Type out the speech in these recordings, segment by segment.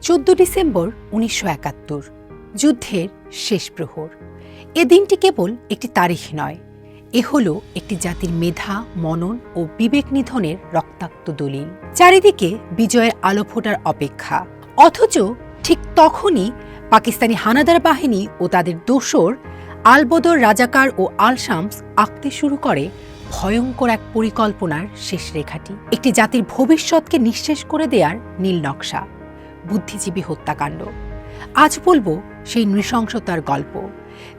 14 December 1971 যুদ্ধের শেষ প্রহর। এ দিনটি কেবল একটি তারিখ নয়, এ হলো একটি জাতির মেধা, মনন ও বিবেক নিধনের রক্তাক্ত দলিল। চারিদিকে বিজয়ের আলো ফোটার অপেক্ষা, অথচ ঠিক তখনই পাকিস্তানি হানাদার বাহিনী ও তাদের দোসর আলবদর, রাজাকার ও আল শামস আঁকতে শুরু করে ভয়ঙ্কর এক পরিকল্পনার শেষ রেখাটি, একটি জাতির ভবিষ্যৎকে নিঃশেষ করে দেওয়ার নীল নকশা, বুদ্ধিজীবী হত্যাকাণ্ড। আজ বলবো সেই নৃশংসতার গল্প,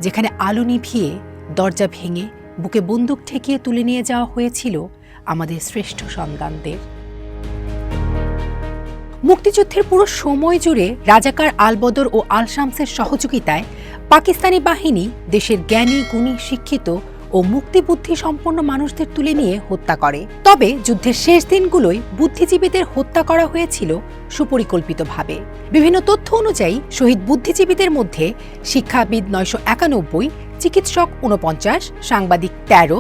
যেখানে আলো নিভিয়ে, দরজা ভেঙে, বুকে বন্দুক ঠেকিয়ে তুলে নিয়ে যাওয়া হয়েছিল আমাদের শ্রেষ্ঠ সন্তানদের। মুক্তিযুদ্ধের পুরো সময় জুড়ে রাজাকার আলবদর ও আল শামসের সহযোগিতায় পাকিস্তানি বাহিনী দেশের জ্ঞানী, গুণী, শিক্ষিত ও মুক্তিবুদ্ধি সম্পন্ন মানুষদের তুলে নিয়ে হত্যা করে। তবে যুদ্ধের শেষ দিনগুলোয় বুদ্ধিজীবীদের হত্যা করা হয়েছিল সুপরিকল্পিতভাবে। বিভিন্ন তথ্য অনুযায়ী শহীদ বুদ্ধিজীবীদের মধ্যে শিক্ষাবিদ 991, চিকিৎসক 49, সাংবাদিক 13,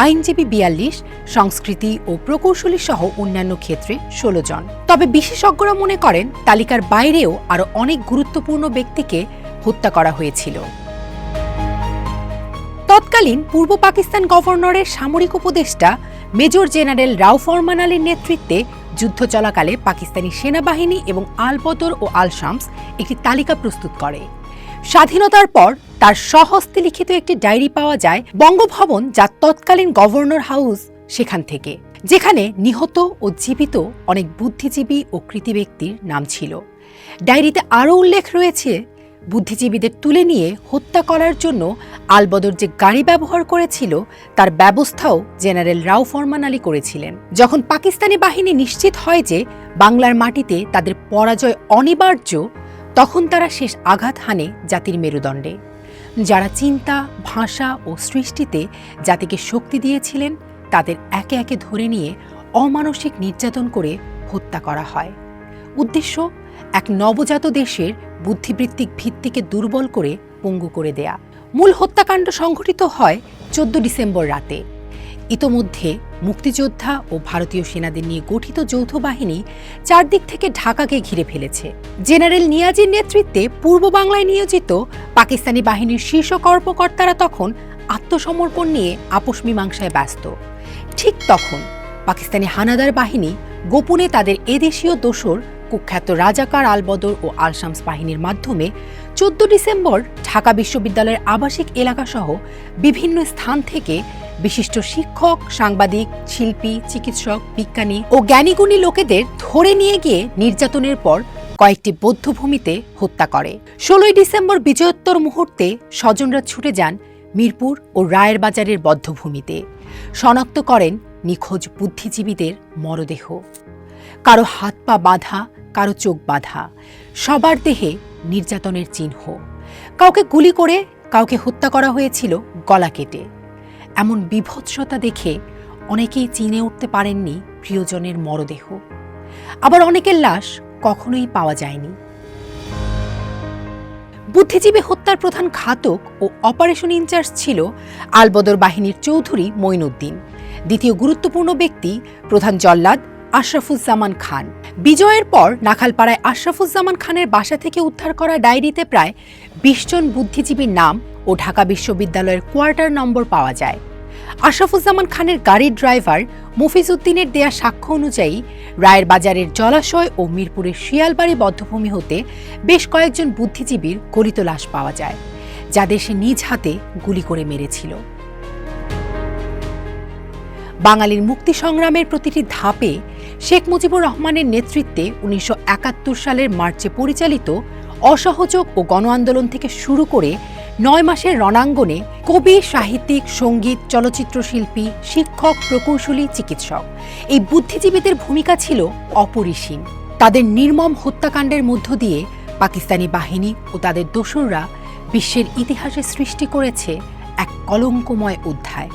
আইনজীবী 42, সংস্কৃতি ও প্রকৌশলী সহ অন্যান্য ক্ষেত্রে 16 জন। তবে বিশেষজ্ঞরা মনে করেন তালিকার বাইরেও আরও অনেক গুরুত্বপূর্ণ ব্যক্তিকে হত্যা করা হয়েছিল। তৎকালীন পূর্ব পাকিস্তান গভর্নরের সামরিক উপদেষ্টা মেজর জেনারেল রাও ফরমান আলীর নেতৃত্বে যুদ্ধ চলাকালে পাকিস্তানি সেনাবাহিনী এবং আলবদর ও আল শামস একটি তালিকা প্রস্তুত করে। স্বাধীনতার পর তার স্বহস্তে লিখিত একটি ডায়েরি পাওয়া যায় বঙ্গভবন, যা তৎকালীন গভর্নর হাউস, সেখান থেকে, যেখানে নিহত ও জীবিত অনেক বুদ্ধিজীবী ও কৃতি ব্যক্তির নাম ছিল। ডায়েরিতে আরও উল্লেখ রয়েছে বুদ্ধিজীবীদের তুলে নিয়ে হত্যা করার জন্য আলবদর যে গাড়ি ব্যবহার করেছিল তার ব্যবস্থাও জেনারেল রাও ফরমান আলী করেছিলেন। যখন পাকিস্তানি বাহিনী নিশ্চিত হয় যে বাংলার মাটিতে তাদের পরাজয় অনিবার্য, তখন তারা শেষ আঘাত হানে জাতির মেরুদণ্ডে। যারা চিন্তা, ভাষা ও সৃষ্টিতে জাতিকে শক্তি দিয়েছিলেন, তাদের একে একে ধরে নিয়ে অমানসিক নির্যাতন করে হত্যা করা হয়। উদ্দেশ্য এক নবজাত দেশের বুদ্ধিবৃত্তিক ভিত্তিকে দুর্বল করে পঙ্গু করে দেয়া। মূল হত্যাকাণ্ড সংঘটিত হয় 14 ডিসেম্বর রাতে। ইতোমধ্যে মুক্তিযোদ্ধা ও ভারতীয় সেনাদের নিয়ে গঠিত যৌথ বাহিনী চারদিক থেকে ঢাকাকে ঘিরে ফেলেছে। জেনারেল নিয়াজির নেতৃত্বে পূর্ব বাংলায় নিয়োজিত পাকিস্তানি বাহিনীর শীর্ষ কর্মকর্তারা তখন আত্মসমর্পণ নিয়ে আপোষ মীমাংসায় ব্যস্ত। ঠিক তখন পাকিস্তানি হানাদার বাহিনী গোপনে তাদের এদেশীয় দোসর কুখ্যাত রাজাকার আলবদর ও আল শামস বাহিনীর মাধ্যমে 14 ডিসেম্বর ঢাকা বিশ্ববিদ্যালয়ের আবাসিক এলাকাসহ বিভিন্ন স্থান থেকে বিশিষ্ট শিক্ষক, সাংবাদিক, শিল্পী, চিকিৎসক, বিজ্ঞানী ও জ্ঞানীগুণী লোকেদের ধরে নিয়ে গিয়ে নির্যাতনের পর কয়েকটি বধ্যভূমিতে হত্যা করে। 16 ডিসেম্বর বিজয়োত্তর মুহূর্তে স্বজনরা ছুটে যান মিরপুর ও রায়ের বাজারের বধ্যভূমিতে, শনাক্ত করেন নিখোঁজ বুদ্ধিজীবীদের মরদেহ। কারো হাত পা বাঁধা, কারো চোখ বাঁধা, সবার দেহে নির্যাতনের চিহ্ন। কাউকে গুলি করে, কাউকে হত্যা করা হয়েছিল গলা কেটে। এমন বিভৎসতা দেখে অনেকেই চিনে উঠতে পারেননি প্রিয়জনের মরদেহ। আবার অনেকের লাশ কখনোই পাওয়া যায়নি। বুদ্ধিজীবী হত্যার প্রধান ঘাতক ও অপারেশন ইনচার্জ ছিল আলবদর বাহিনীর চৌধুরী মঈনুদ্দিন। দ্বিতীয় গুরুত্বপূর্ণ ব্যক্তি প্রধান জল্লাদ আশরাফুজ্জামান খান। বিজয়ের পর নাখালপাড়ায় আশরাফুজ্জামান খানের বাসা থেকে উদ্ধার করা ডায়েরিতে প্রায় 20 জন বুদ্ধিজীবীর নাম ও ঢাকা বিশ্ববিদ্যালয়ের কোয়ার্টার নম্বর পাওয়া যায়। আশরাফুজ্জামান খানের গাড়ির ড্রাইভার মফিজ উদ্দিনের দেয়া সাক্ষ্য অনুযায়ী রায়ের বাজারের জলাশয় ও মিরপুরের শিয়ালবাড়ি বধ্যভূমি হতে বেশ কয়েকজন বুদ্ধিজীবীর গলিত লাশ পাওয়া যায়, যাদের সে নিজ হাতে গুলি করে মেরেছিল। বাঙালির মুক্তি সংগ্রামের প্রতিটি ধাপে শেখ মুজিবুর রহমানের নেতৃত্বে 1971 সালের মার্চে পরিচালিত অসহযোগ ও গণ আন্দোলন থেকে শুরু করে 9 মাসের রণাঙ্গনে কবি, সাহিত্যিক, সঙ্গীত, চলচ্চিত্র শিল্পী, শিক্ষক, প্রকৌশলী, চিকিৎসক, এই বুদ্ধিজীবীদের ভূমিকা ছিল অপরিসীম। তাদের নির্মম হত্যাকাণ্ডের মধ্য দিয়ে পাকিস্তানি বাহিনী ও তাদের দোসররা বিশ্বের ইতিহাসে সৃষ্টি করেছে এক কলঙ্কময় অধ্যায়।